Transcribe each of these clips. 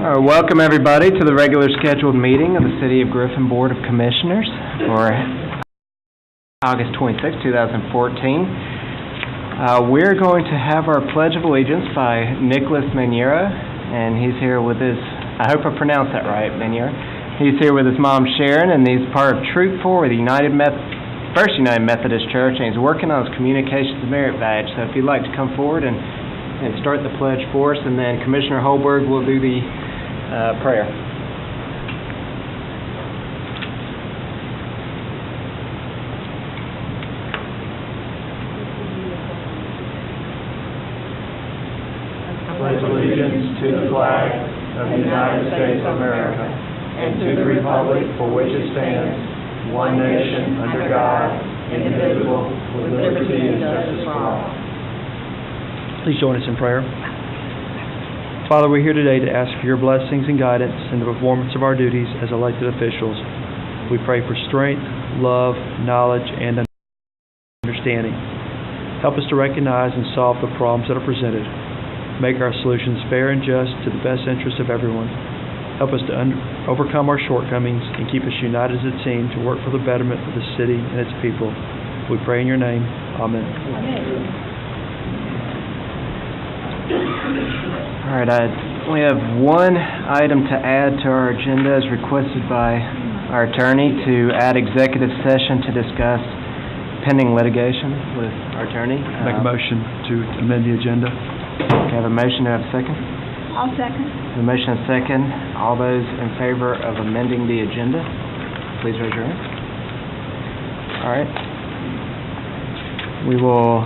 Welcome everybody to the regular scheduled meeting of the City of Griffin Board of Commissioners for August 26, 2014. We're going to have our Pledge of Allegiance by Nicholas Maniera, and he's here with his, I hope I pronounced that right, Maniera. He's here with his mom Sharon, and he's part of Troop 4 of the First United Methodist Church, and he's working on his Communications Merit Badge. So if you'd like to come forward and start the pledge for us, and then Commissioner Holberg will do the prayer. Pledge allegiance to the flag of the United States of America and to the republic for which it stands, one nation, under God, indivisible, with liberty and justice for all. Please join us in prayer. Father, we're here today to ask for your blessings and guidance in the performance of our duties as elected officials. We pray for strength, love, knowledge, and understanding. Help us to recognize and solve the problems that are presented. Make our solutions fair and just to the best interest of everyone. Help us to overcome our shortcomings and keep us united as a team to work for the betterment of the city and its people. We pray in your name. Amen. Amen. All right, we have one item to add to our agenda as requested by our attorney to add executive session to discuss pending litigation with our attorney. Make a motion to amend the agenda. Okay, I have a motion. Do I have a second? I'll second. A motion and a second. All those in favor of amending the agenda, please raise your hand. All right. We will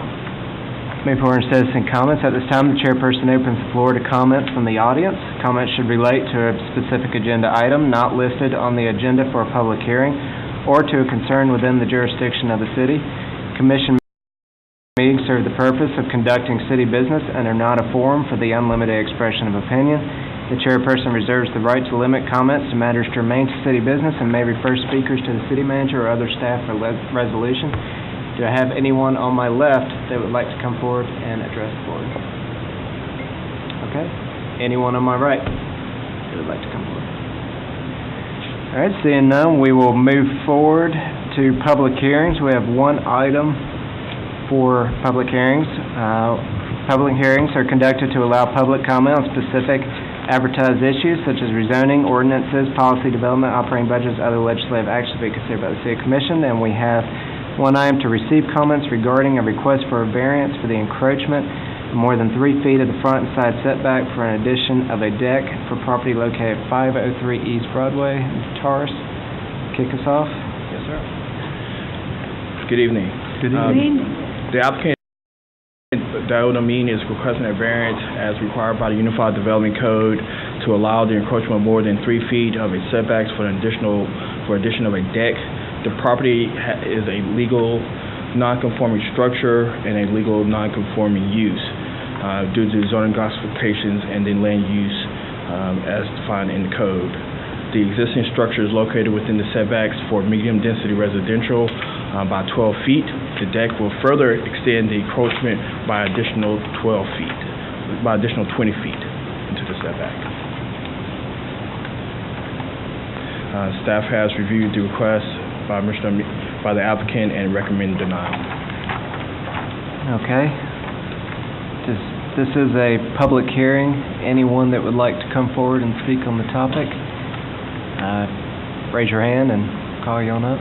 move forward to citizen comments. At this time, the chairperson opens the floor to comments from the audience. Comments should relate to a specific agenda item not listed on the agenda for a public hearing or to a concern within the jurisdiction of the city. Commission meetings serve the purpose of conducting city business and are not a forum for the unlimited expression of opinion. The chairperson reserves the right to limit comments to matters germane to city business and may refer speakers to the city manager or other staff for resolution. Do I have anyone on my left that would like to come forward and address the board? Okay. Anyone on my right that would like to come forward? All right, seeing none, we will move forward to public hearings. We have one item for public hearings. Public hearings are conducted to allow public comment on specific advertised issues such as rezoning, ordinances, policy development, operating budgets, other legislative actions to be considered by the City Commission. And we have one item to receive comments regarding a request for a variance for the encroachment of more than 3 feet of the front and side setback for an addition of a deck for property located at 503 East Broadway. Mr. Taurus, kick us off. Yes, sir. Good evening. Good evening. The applicant, Daoud Amin, is requesting a variance as required by the Unified Development Code to allow the encroachment of more than 3 feet of a setbacks for addition of a deck. The property is a legal non-conforming structure and a legal non-conforming use due to zoning classifications and then land use as defined in the code. The existing structure is located within the setbacks for medium-density residential by 12 feet. The deck will further extend the encroachment by additional 20 feet into the setback. Staff has reviewed the request by the applicant and recommend denial. Okay. This is a public hearing. Anyone that would like to come forward and speak on the topic, raise your hand and call you on up.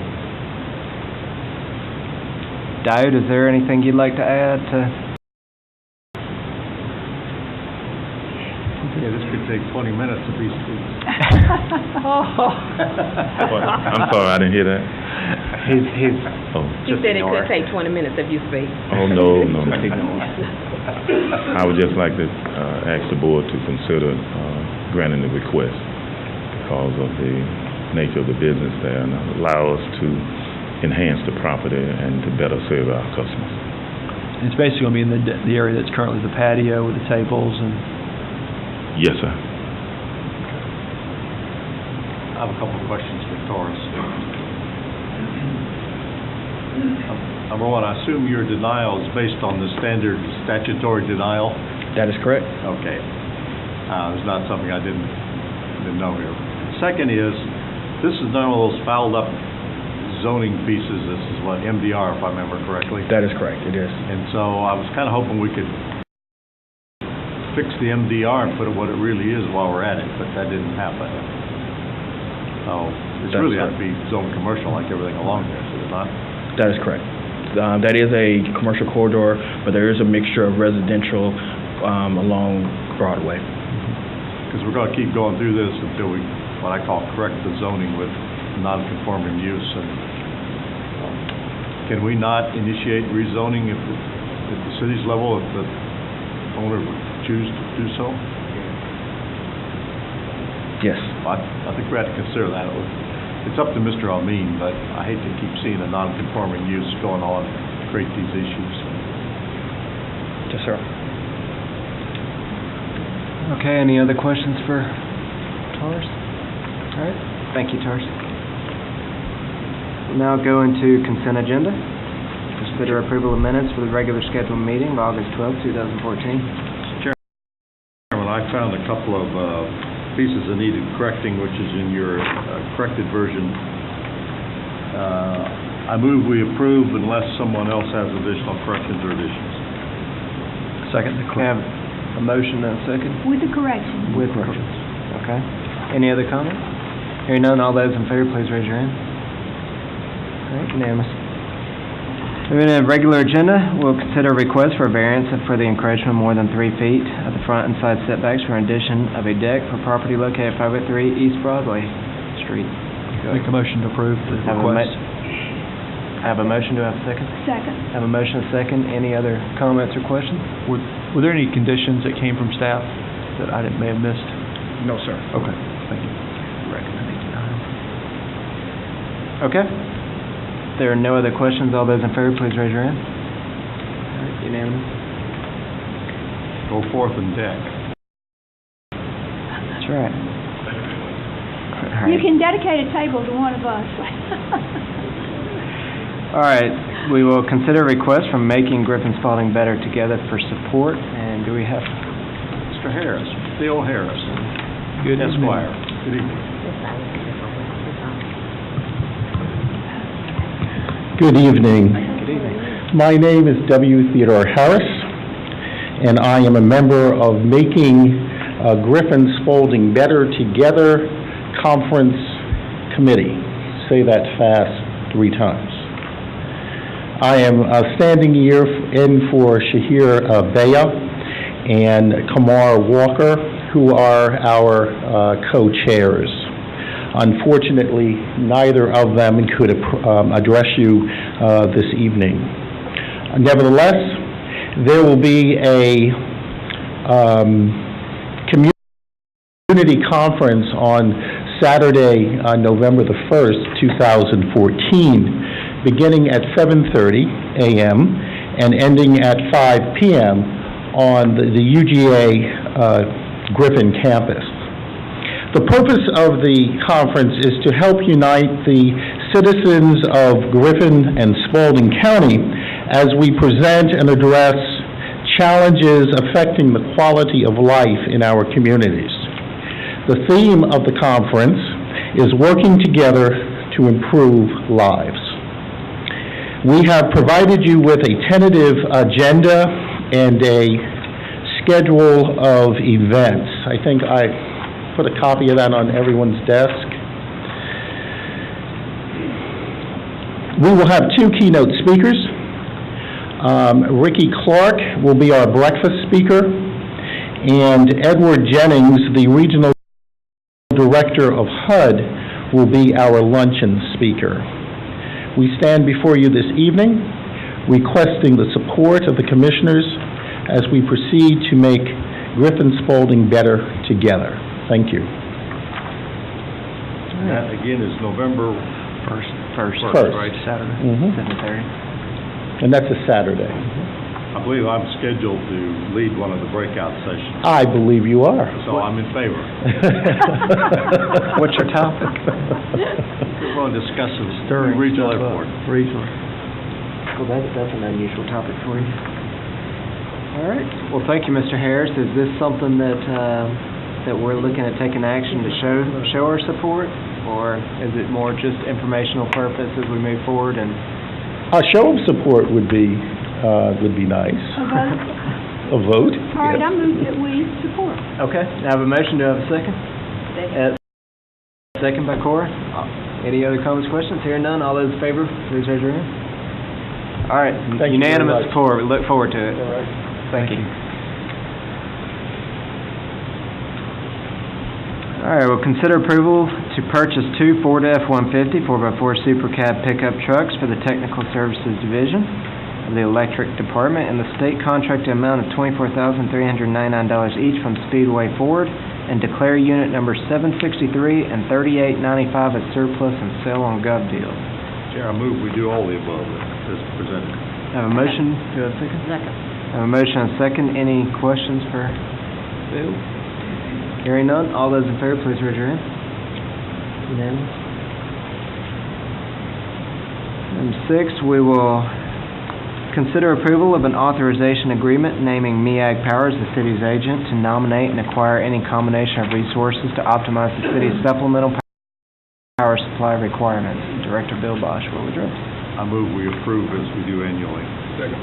Daoud, is there anything you'd like to add to? Yeah, this could take 20 minutes if he speaks. I'm sorry, I didn't hear that. He's He said it could take 20 minutes if you speak. Oh, no. I would just like to ask the board to consider granting the request because of the nature of the business there and allow us to enhance the property and to better serve our customers. It's basically going to be in the area that's currently the patio with the tables and... Yes, sir. I have a couple of questions for Taurus. Number one, I assume your denial is based on the standard statutory denial? That is correct. Okay. It's not something I didn't didn't know here. Second is, this is none of those fouled up zoning pieces. This is what, MDR, if I remember correctly. That is correct, it is. And so I was kind of hoping we could fix the MDR and put it what it really is while we're at it, but that didn't happen. So it's That's really correct. ought to be zone commercial like everything along there, is it not? That is correct. That is a commercial corridor, but there is a mixture of residential along Broadway. Because we're going to keep going through this until we, what I call, correct the zoning with non-conforming use. And can we not initiate rezoning at the city's level if the owner would choose to do so? Yes. I think we have to consider that. It's up to Mr. Amin, but I hate to keep seeing a non-conforming use going on and create these issues. Yes, sir. Okay, any other questions for Tars? All right, thank you, Tars. We'll now go into consent agenda. Consider approval of minutes for the regular scheduled meeting of August 12, 2014. Chairman, I found a couple of pieces that needed correcting, which is in your corrected version. I move we approve unless someone else has additional corrections or additions. Second. We have a motion and a second? With the correction. With corrections. Okay. Any other comments? Hearing none, all those in favor, please raise your hand. All right, unanimous. Moving to regular agenda, we'll consider a request for a variance for the encroachment more than 3 feet of the front and side setbacks for an addition of a deck for property located at 503 East Broadway Street. Make a motion to approve the Have a request. Have a motion, do I have a second? Second. Have a motion and a second. Any other comments or questions? Were there any conditions that came from staff that I may have missed? No, sir. Okay, thank you. Recommending denial. Okay. If there are no other questions, all those in favor, please raise your hand. All right, unanimous. Go forth and deck. That's right. All You right. can dedicate a table to one of us. All right, we will consider a request from Making Griffin Spalding Better Together for support, and do we have Mr. Harris, Phil Harris, Good evening. Esquire. Good evening. Good evening. Good evening. My name is W. Theodore Harris, and I am a member of Making Griffin Spalding Better Together Conference Committee. Say that fast 3 times. I am standing here in for Shahir Baya and Kamar Walker, who are our co-chairs. Unfortunately, neither of them could address you this evening. Nevertheless, there will be a community conference on Saturday, November the 1st, 2014, beginning at 7:30 a.m. and ending at 5 p.m. on the UGA Griffin campus. The purpose of the conference is to help unite the citizens of Griffin and Spalding County as we present and address challenges affecting the quality of life in our communities. The theme of the conference is working together to improve lives. We have provided you with a tentative agenda and a schedule of events. I think I put a copy of that on everyone's desk. We will have 2 keynote speakers. Ricky Clark will be our breakfast speaker, and Edward Jennings, the regional director of HUD, will be our luncheon speaker. We stand before you this evening requesting the support of the commissioners as we proceed to make Griffin Spalding better together. Thank you. That, again, is November First, right? Saturday, Mhm. 7:30. And that's a Saturday. I believe I'm scheduled to lead one of the breakout sessions, I believe you are. so I'm in favor. What's your topic? We're going to discuss the Stirring regional stuff up. airport. Regional. Well, that's an unusual topic for you. All right. Well, thank you, Mr. Harris. Is this something that that we're looking at taking action to show our support? Or is it more just informational purpose as we move forward and? A show of support would be nice. A vote? A vote? All right, yes. I move that we support. Okay, I have a motion, do I have a second? Second by Cora. Any other comments, questions? Hearing none, all those in favor, please raise your hand. All right, Thank you very unanimous much. support, we look forward to it. Thank you. All right, we'll consider approval to purchase two Ford F-150 4x4 Super Cab pickup trucks for the Technical Services Division of the Electric Department in the state contracted amount of $24,399 each from Speedway Ford, and declare unit number 763 and 3895 as surplus and sell on gov deals. Chair, I move we do all the above as presented. I have a motion, do I have a second? Second. I have a motion and a second. Any questions for Bill? Hearing none, all those in favor, please raise your hand. Unanimous. Item 6, we will consider approval of an authorization agreement naming MEAG Power as the city's agent to nominate and acquire any combination of resources to optimize the city's supplemental power supply requirements. Director Bill Bosch will address. I move we approve as we do annually. Second.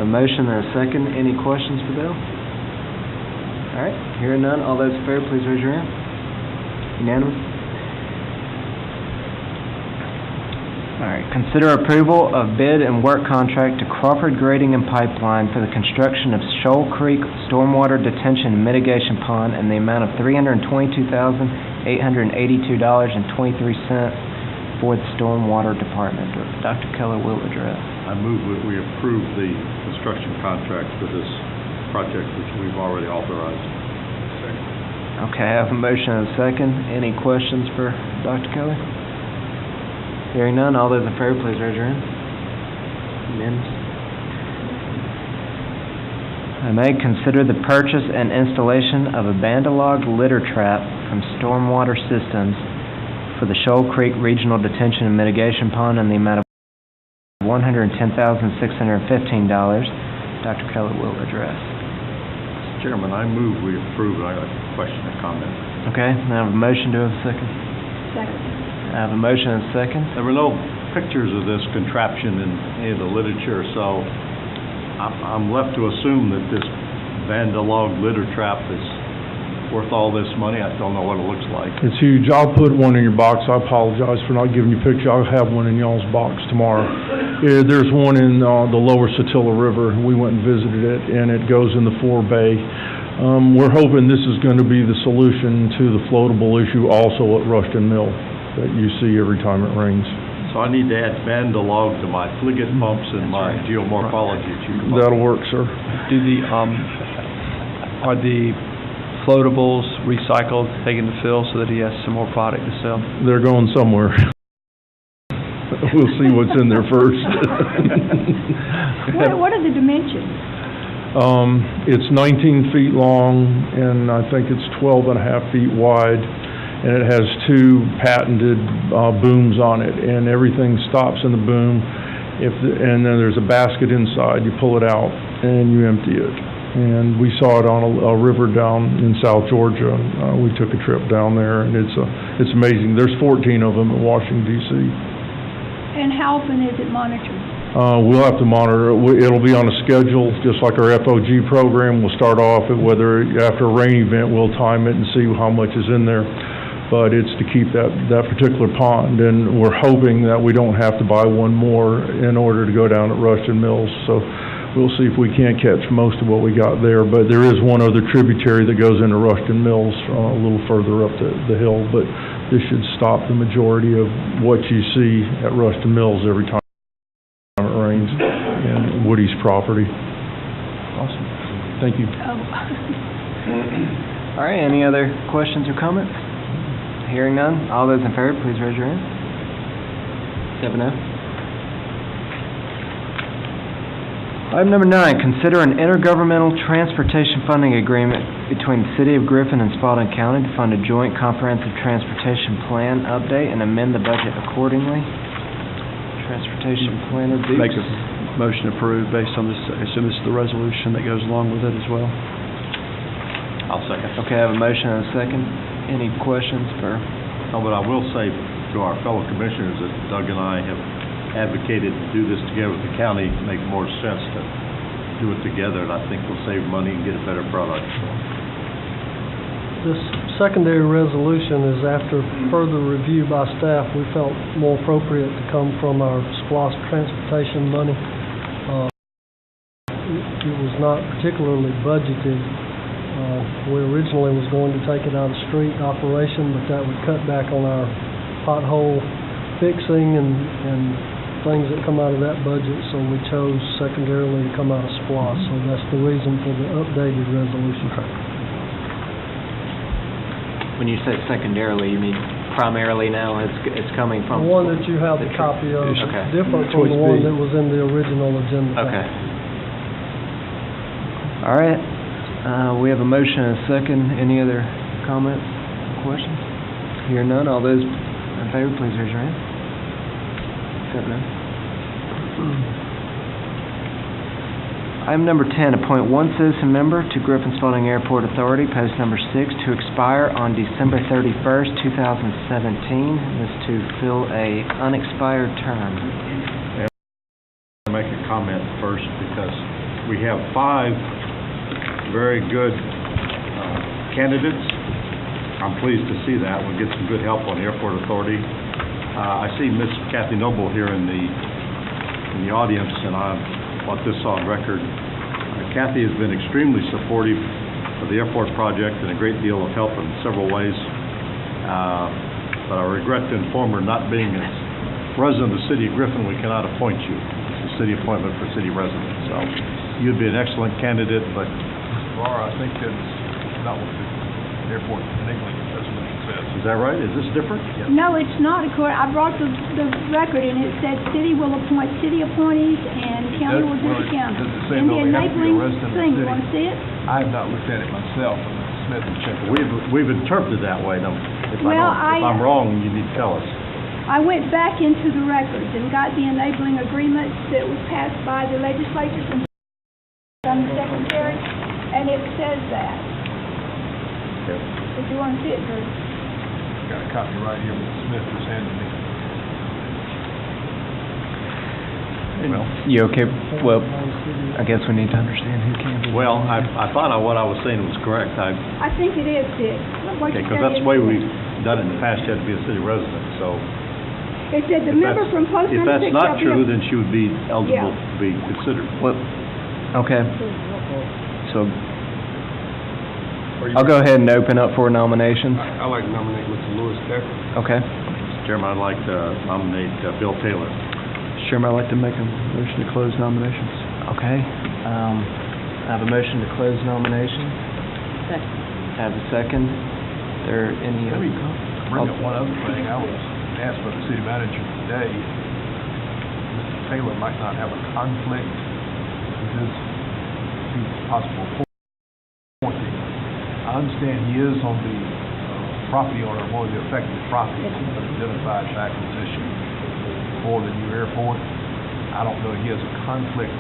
A motion and a second. Any questions for Bill? All right, hearing none, all those in favor, please raise your hand. Unanimous? All right, consider approval of bid and work contract to Crawford Grading and Pipeline for the construction of Shoal Creek Stormwater Detention and Mitigation Pond in the amount of $322,882.23 for the Stormwater Department. Dr. Keller will address. I move that we approve the construction contract for this project, which we've already authorized. Second. Okay, I have a motion and a second. Any questions for Dr. Keller? Hearing none, all those in favor, please raise your hand. Unanimous. I may consider the purchase and installation of a bandolog litter trap from Stormwater Systems for the Shoal Creek Regional Detention and Mitigation Pond in the amount of $110,615. Dr. Keller will address. Chairman, I move we approve. I have a question or comment. Okay, I have a motion, do I have a second? Second. I have a motion and a second. There were no pictures of this contraption in any of the literature, so I'm left to assume that this Vandalog litter trap is worth all this money. I don't know what it looks like. It's huge. I'll put one in your box. I apologize for not giving you a picture. I'll have one in y'all's box tomorrow. There's one in the lower Satilla River. We went and visited it, and it goes in the forebay. We're hoping this is going to be the solution to the floatable issue also at Rushton Mill that you see every time it rains. So I need to add Vandalog to my Fliggett pumps and my geomorphology. That'll work, sir. Do are the floatables recycled, taken to Phil so that he has some more product to sell? They're going somewhere. We'll see what's in there first. What are the dimensions? It's 19 feet long, and I think it's 12 and a half feet wide, and it has two patented booms on it, and everything stops in the boom. And then there's a basket inside. You pull it out, and you empty it. And we saw it on a river down in South Georgia. We took a trip down there, and it's amazing. There's 14 of them in Washington, D.C. And how often is it monitored? We'll have to monitor it. It'll be on a schedule, just like our FOG program. We'll start off at whether after a rain event, we'll time it and see how much is in there. But it's to keep that particular pond, and we're hoping that we don't have to buy one more in order to go down at Rushton Mills. So we'll see if we can't catch most of what we got there. But there is one other tributary that goes into Rushton Mills a little further up the hill. But this should stop the majority of what you see at Rushton Mills every time it rains in Woody's property. Awesome. Thank you. All right, any other questions or comments? Hearing none, all those in favor, please raise your hand. 7-0. Item number 9, consider an intergovernmental transportation funding agreement between the City of Griffin and Spalding County to fund a joint comprehensive transportation plan update and amend the budget accordingly. Transportation planner, Dukes. Make a motion approved based on this. I assume this is the resolution that goes along with it as well. I'll second. Okay, I have a motion and a second. Any questions for? No, but I will say to our fellow commissioners that Doug and I have advocated to do this together with the county to make more sense to do it together, and I think we'll save money and get a better product. This secondary resolution is after further review by staff. We felt more appropriate to come from our SPLOST transportation money. It was not particularly budgeted. We originally was going to take it out of street operation, but that would cut back on our pothole fixing and things that come out of that budget, so we chose secondarily to come out of SPLOST. So that's the reason for the updated resolution. When you say secondarily, you mean primarily now it's coming The from? one that you have the copy of is Okay. different from the one that was in the original agenda. Okay. All right. We have a motion and a second. Any other comments, questions? Hear none. All those in favor, please raise your hand. Except none. Item number 10, appoint one citizen member to Griffin Spalding Airport Authority, post number 6, to expire on December 31st, 2017. This to fill a unexpired term. I'll make a comment first because we have 5 very good candidates. I'm pleased to see that. We'll get some good help on the Airport Authority. I see Miss Kathy Noble here in the audience, and I want this on record. Kathy has been extremely supportive of the airport project and a great deal of help in several ways. But I regret to inform her, not being a resident of the city of Griffin, we cannot appoint you. It's a city appointment for city residents. So you'd be an excellent candidate, but Laura, I think that's not what the airport enabling resolution says. is that right? Is this different? No, it's not. I brought the record, and it said city will appoint city appointees, and county will do the county. Does it say And no, the they have to be a enabling resident of the thing, you city? want to see it? I have not looked at it myself, and Smith and checked it. We've interpreted that way. Now, if Well, if I'm wrong, you need to tell us. I went back into the records and got the enabling agreement that was passed by the legislatures and from the secretary, and it says that. If you want to see it, Drew. Got a copy right here that Smith just handed me. Well, You okay? Well, I guess we need to understand who can be. well, I thought what I was saying was correct. I think it is, Dick. What you Because said that's the is way correct. we've done it in the past. You had to be a city resident. So It said the if member that's- from post if number that's 6 not shall be true, a- then she would be eligible to be considered. Well, okay. So I'll go ahead and open up for nominations. I'd like to nominate Mr. Lewis Decker. Okay. Mr. Chairman, I'd like to nominate Bill Taylor. Mr. Chairman, I'd like to make a motion to close nominations. Okay. I have a motion to close nominations. Second. I have a second. There any Let other me comments? bring up one other thing. I was asked by the city manager today, Mr. Taylor might not have a conflict with his possible appointee. I understand he is on the property owner of one of the affected properties that identified for acquisition for the new airport. I don't know if he has a conflict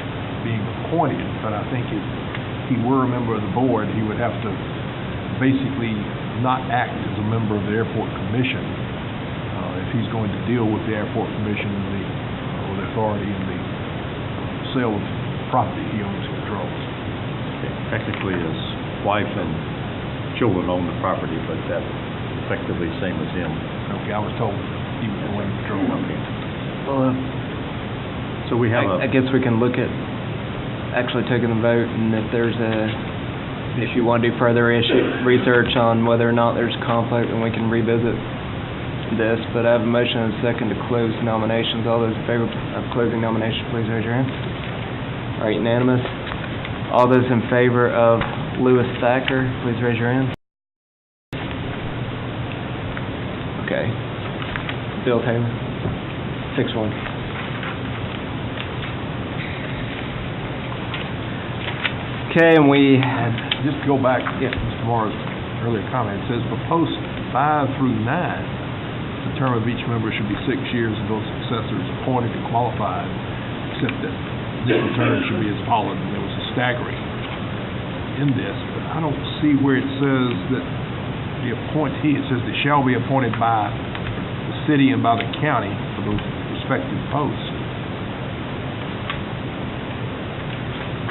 being appointed, but I think if he were a member of the board, he would have to basically not act as a member of the airport commission if he's going to deal with the airport commission and or the authority and the sale of property he owns and controls. Technically, his wife and children own the property, but that's effectively the same as him. Okay, I was told he was the one who controlled it. Well, So we have I guess we can look at actually taking the vote, and if you want to do further research on whether or not there's conflict, then we can revisit this. But I have a motion and a second to close nominations. All those in favor of closing nominations, please raise your hand. All right, unanimous. All those in favor of Lewis Thacker, please raise your hand. Okay. Bill Taylor, 6-1. Okay, and we... Just to go back to Mr. Morris' earlier comment, it says for posts 5 through 9, the term of each member should be 6 years and those successors appointed and qualified, except that this term should be as followed, and there was a staggering. in this, but I don't see where it says that the appointee, it says they shall be appointed by the city and by the county for those respective posts.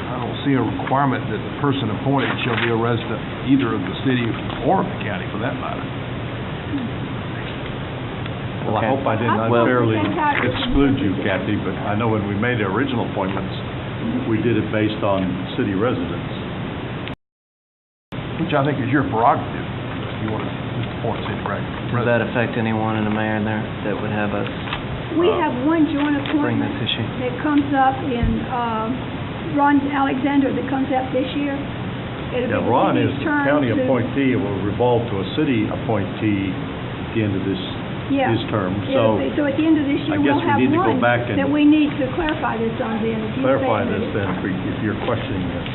I don't see a requirement that the person appointed shall be a resident either of the city or of the county for that matter. Well, I hope I didn't unfairly exclude you, Kathy, but I know when we made the original appointments, we did it based on city residents. Which I think is your prerogative, if you want to just appoint city residents. Does that affect anyone in the mayor there that would have us We have one joint bring appointment this issue? that comes up in, Ron Alexander that comes up this year. It'll Yeah, be the Ron is city's the turn county to- appointee, it will revolve to a city appointee at the end of his term, It'll be- So at the end of this I year, guess we'll we have need to go one back and that we need to clarify this on then. If you clarify say this that- then, if you're questioning this.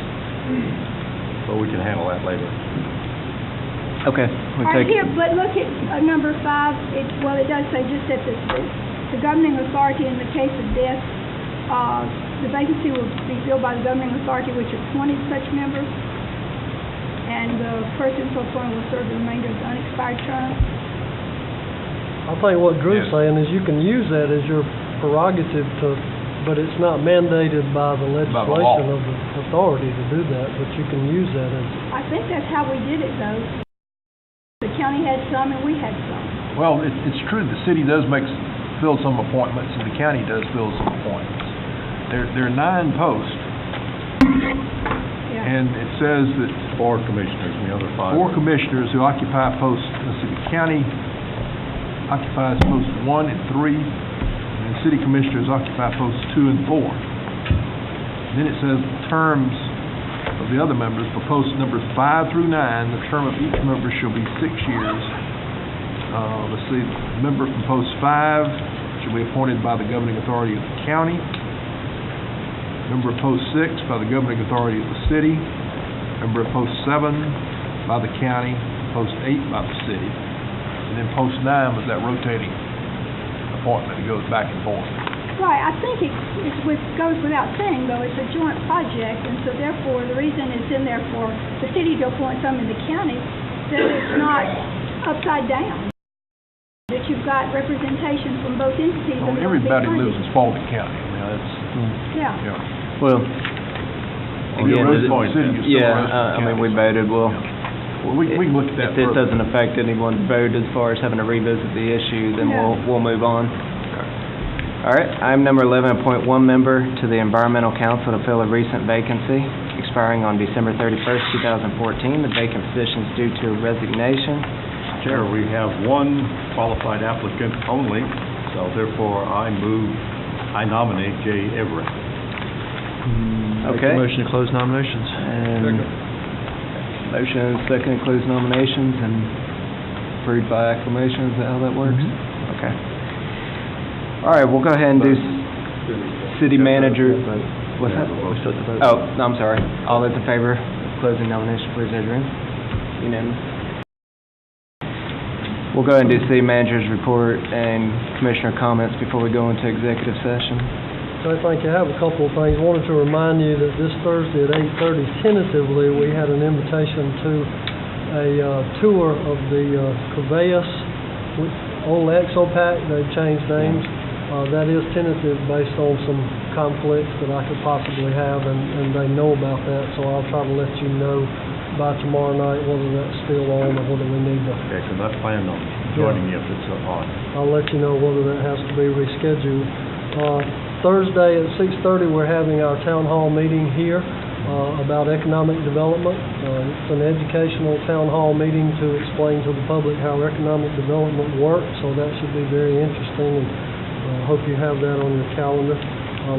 But we can handle that later. Okay, we All right, take here, but look at number 5, it does say just that the governing authority in the case of death, the vacancy will be filled by the governing authority which appointed such member, and the person so appointed will serve the remainder of the unexpired term. I think what Drew's Yes. saying is you can use that as your prerogative to, but it's not mandated by the law. legislation of the authority to do that, but you can use that as, I think that's how we did it though. The county had some and we had some. Well, it's true, the city does fill some appointments, and the county does fill some appointments. There are 9 posts, Yeah. and it says that 4 commissioners and the other 5. 4 commissioners who occupy posts, the county occupies posts 1 and 3, and city commissioners occupy posts 2 and 4. Then it says terms of the other members for posts numbers 5 through 9, the term of each member shall be 6 years. Let's see, the member from post 5 shall be appointed by the governing authority of the county. Member of post 6 by the governing authority of the city. Member of post 7 by the county. Post 8 by the city. And then post 9 was that rotating appointment that goes back and forth. Right, I think it goes without saying, though, it's a joint project, and so therefore, the reason it's in there for the city to appoint some in the county, that it's not upside down, that you've got representation from both entities. Well, and they'll be everybody funded. lives in Spalding County. I mean, that's, Yeah. Well, Well, you're again, a resident of the city, you're still a resident of the I mean, we county. voted, well, Well, we can look at that if this further. doesn't affect anyone's vote as far as having to revisit the issue, then Yeah. we'll move on. All right, item number 11, appoint one member to the Environmental Council to fill a recent vacancy expiring on December 31st, 2014. The vacant position is due to resignation. Chair, we have one qualified applicant only, so therefore I nominate Jay Everett. make Okay. a motion to close nominations. And motion and second includes nominations and approved by acclamation. Is that how that works? Okay. All right, we'll go ahead and do city manager. What's that? Oh, no, I'm sorry. All those in favor of closing nominations, please raise your hand. Unanimous. We'll go ahead and do city manager's report and commissioner comments before we go into executive session. I think I have a couple of things. Wanted to remind you that this Thursday at 8:30 tentatively, we had an invitation to a tour of the Corvallis on the Exopac. They've changed names. That is tentative based on some conflicts that I could possibly have, and they know about that, so I'll try to let you know by tomorrow night whether that's still on or whether we need to. Okay, because I plan on joining you if it's on. I'll let you know whether that has to be rescheduled. Thursday at 6:30, we're having our town hall meeting here about economic development. It's an educational town hall meeting to explain to the public how economic development works, so that should be very interesting, and hope you have that on your calendar.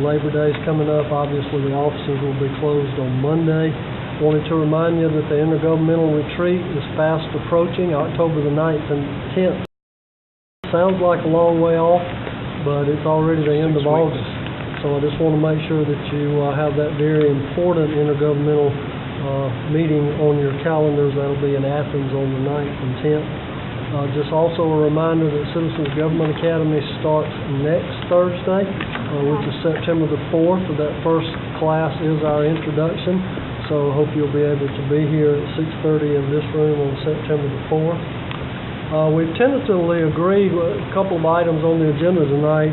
Labor Day is coming up. Obviously, the offices will be closed on Monday. Wanted to remind you that the intergovernmental retreat is fast approaching, October the 9th and 10th. Sounds like a long way off, but it's already the end of August. So I just want to make sure that you have that very important intergovernmental meeting on your calendars. That'll be in Athens on the 9th and 10th. Just also a reminder that Citizens Government Academy starts next Thursday, which is September the 4th. That first class is our introduction. so hope you'll be able to be here at 6:30 in this room on September the 4th. We've tentatively agreed with a couple of items on the agenda tonight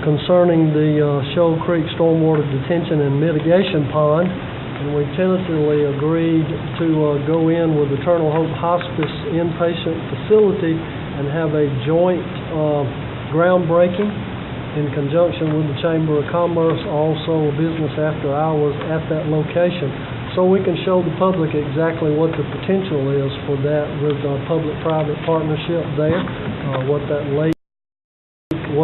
concerning the Shoal Creek Stormwater Detention and Mitigation Pond, and we tentatively agreed to go in with Eternal Hope Hospice Inpatient Facility and have a joint groundbreaking in conjunction with the Chamber of Commerce, also a business after hours at that location, so we can show the public exactly what the potential is for that with a public-private partnership there, what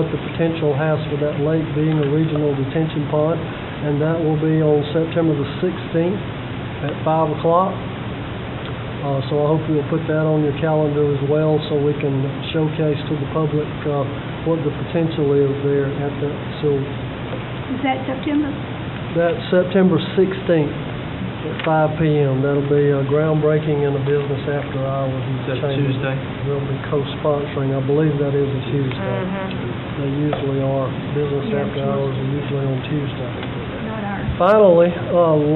the potential has for that lake being a regional detention pond, and that will be on September the 16th at 5 o'clock. So I hope you'll put that on your calendar as well, so we can showcase to the public what the potential is there at that facility. Is that September? That's September 16th at 5 p.m. That'll be a groundbreaking and a business after hours. Is that Tuesday? We'll be co-sponsoring. I believe that is a Tuesday. They usually are. Business after hours are usually on Tuesday. Not ours. Finally,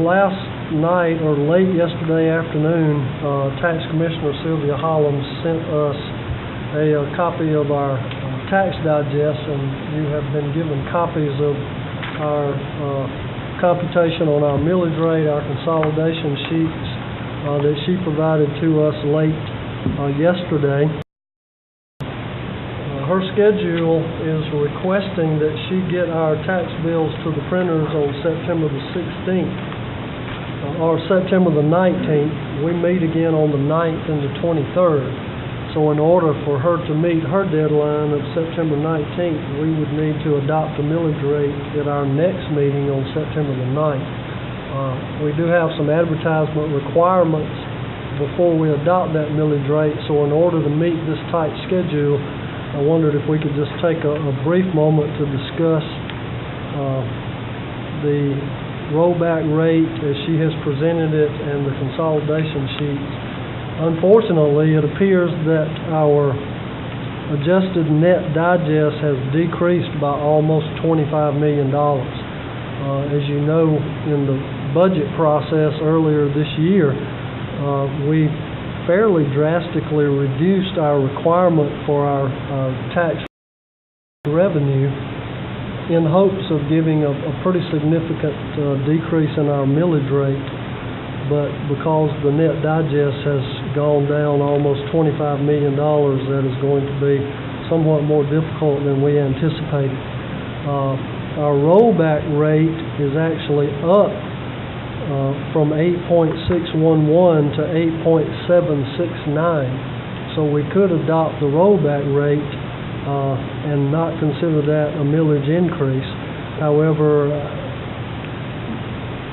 last night or late yesterday afternoon, Tax Commissioner Sylvia Hollins sent us a copy of our tax digest, and you have been given copies of our computation on our millage rate, our consolidation sheets that she provided to us late yesterday. Her schedule is requesting that she get our tax bills to the printers on September the 16th. Or September the 19th. We meet again on the 9th and the 23rd. So in order for her to meet her deadline of September 19th, we would need to adopt a millage rate at our next meeting on September the 9th. We do have some advertisement requirements before we adopt that millage rate, so in order to meet this tight schedule, I wondered if we could just take a brief moment to discuss the rollback rate as she has presented it and the consolidation sheets. Unfortunately, it appears that our adjusted net digest has decreased by almost $25 million. As you know, in the budget process earlier this year, we fairly drastically reduced our requirement for our tax revenue in hopes of giving a pretty significant decrease in our millage rate, but because the net digest has gone down almost $25 million, that is going to be somewhat more difficult than we anticipated. Our rollback rate is actually up from 8.611 to 8.769, so we could adopt the rollback rate and not consider that a millage increase. However,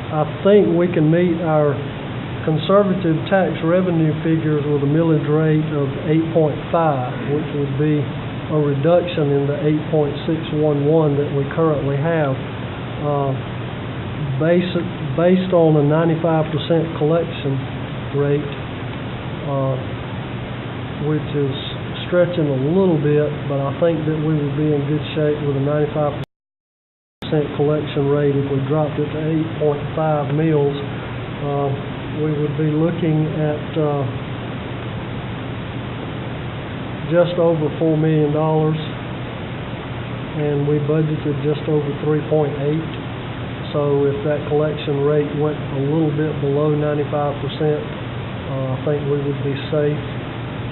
I think we can meet our conservative tax revenue figures with a millage rate of 8.5, which would be a reduction in the 8.611 that we currently have. Based on a 95% collection rate, which is stretching a little bit, but I think that we would be in good shape with a 95% collection rate. If we dropped it to 8.5 mils, we would be looking at just over $4 million, and we budgeted just over 3.8. So if that collection rate went a little bit below 95%, I think we would be safe.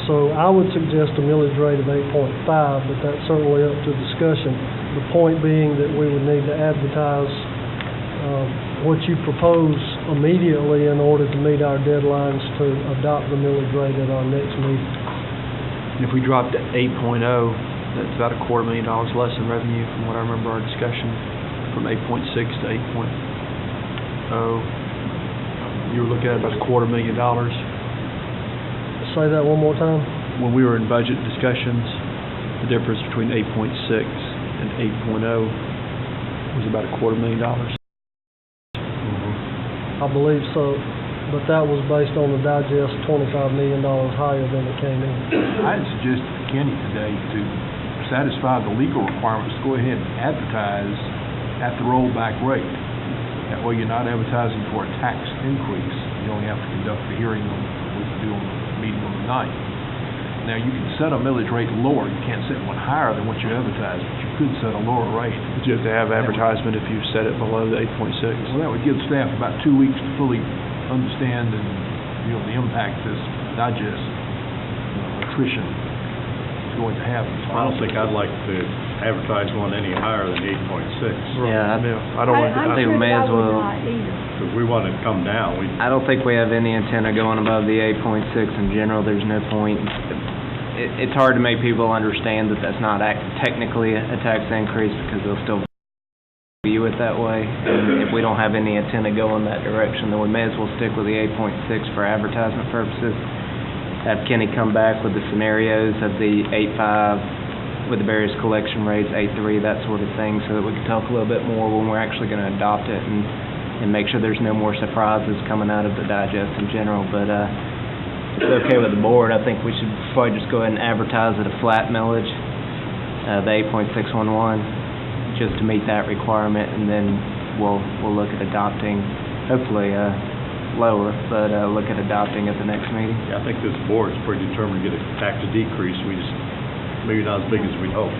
So I would suggest a millage rate of 8.5, but that's certainly up to discussion. The point being that we would need to advertise what you propose immediately in order to meet our deadlines to adopt the millage rate at our next meeting. And if we dropped to 8.0, that's about $250,000 less in revenue from what I remember our discussion, from 8.6 to 8.0. You were looking at about $250,000. Say that one more time. When we were in budget discussions, the difference between 8.6 and 8.0 was about $250,000. I believe so, but that was based on the digest $25 million higher than it came in. I'd suggest to Kenny today to satisfy the legal requirements, go ahead and advertise at the rollback rate. That way you're not advertising for a tax increase. You only have to conduct the hearing on, we can do on the meeting on the 9th. Now, you can set a millage rate lower. You can't set one higher than what you advertise, but you could set a lower rate. But you have to have advertisement if you set it below the 8.6. Well, that would give staff about 2 weeks to fully understand and, the impact this digest attrition is going to have. I don't think I'd like to advertise one any higher than 8.6, Yeah, I don't want to, I think we may as well. because we want it to come down. I don't think we have any intent of going above the 8.6 in general. There's no point. It's hard to make people understand that that's not technically a tax increase because they'll still view it that way. And if we don't have any intent of going that direction, then we may as well stick with the 8.6 for advertisement purposes. Have Kenny come back with the scenarios of the 8.5 with the various collection rates, 8.3, that sort of thing, so that we can talk a little bit more when we're actually going to adopt it and make sure there's no more surprises coming out of the digest in general. But if it's okay with the board, I think we should probably just go ahead and advertise at a flat millage, the 8.611, just to meet that requirement, and then we'll look at adopting, hopefully lower, but look at adopting at the next meeting. Yeah, I think this board's pretty determined to get a tax decrease. We just, maybe not as big as we'd hoped.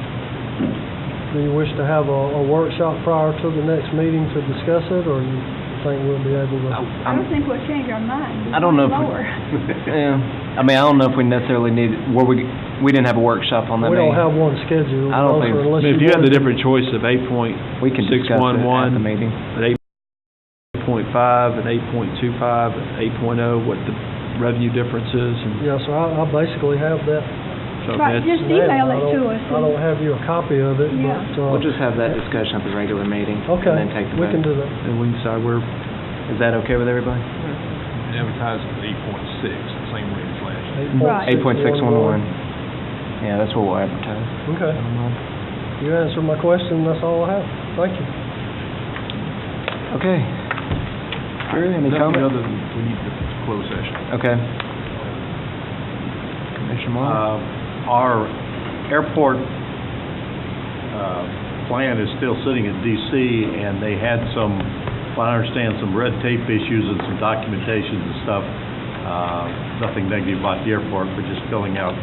Do you wish to have a workshop prior to the next meeting to discuss it, or you think we'll be able to? I don't think we'll change our mind. I don't know if Lower. Yeah, I mean, I don't know if we necessarily need, we didn't have a workshop on that We don't meeting. have one scheduled. I don't think- unless if you had the wanted to. different choice of 8.611, We can discuss it at the meeting. at 8.5, and 8.25, and 8.0, what the revenue difference is, and Yeah, so I basically have that. so Right, that's, just email it to us. I don't have you a copy of it, Yeah. but, We'll just have that discussion at the regular meeting. okay, And then take the we can vote. do that. and we can decide where, Is that okay with everybody? Advertise at 8.6, the same way as last year. Right. 8.611. Yeah, that's what we'll advertise. Okay, you answered my question, that's all I have. Thank you. Okay. Drew, any Nothing comment? other than we need the closed session. Okay. Commissioner Moore? Our airport plan is still sitting in D.C., and they had some, well, I understand, some red tape issues and some documentations and stuff. Nothing negative about the airport, but just filling out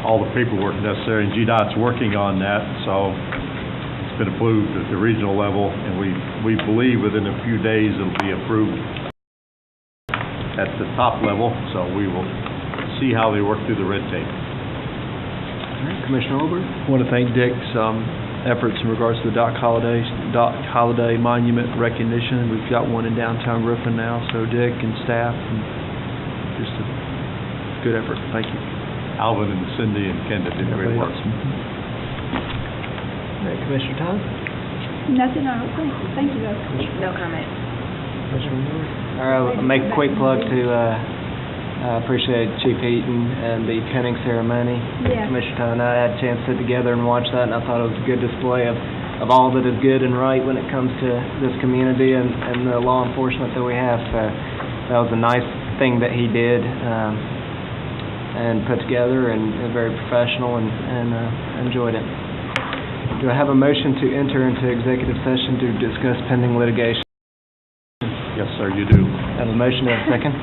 all the paperwork necessary, and GDOT's working on that, so it's been approved at the regional level, and we believe within a few days it'll be approved at the top level, so we will see how they work through the red tape. All right, Commissioner Olberg? I want to thank Dick's efforts in regards to the Doc Holliday Monument recognition. We've got one in downtown Griffin now, so Dick and staff, and just a good effort. Thank you. Alvin and Cindy and Kenda did great work. All right, Commissioner Todd? Nothing, I don't think. Thank you, though. No comment. Commissioner Moore? All right, I'll make a quick plug to, I appreciate Chief Eaton and the pinning ceremony. Yeah. Commissioner Todd and I had a chance to sit together and watch that, and I thought it was a good display of all that is good and right when it comes to this community and the law enforcement that we have. So that was a nice thing that he did, and put together, and very professional, and enjoyed it. Do I have a motion to enter into executive session to discuss pending litigation? Yes, sir, you do. Have a motion and a second?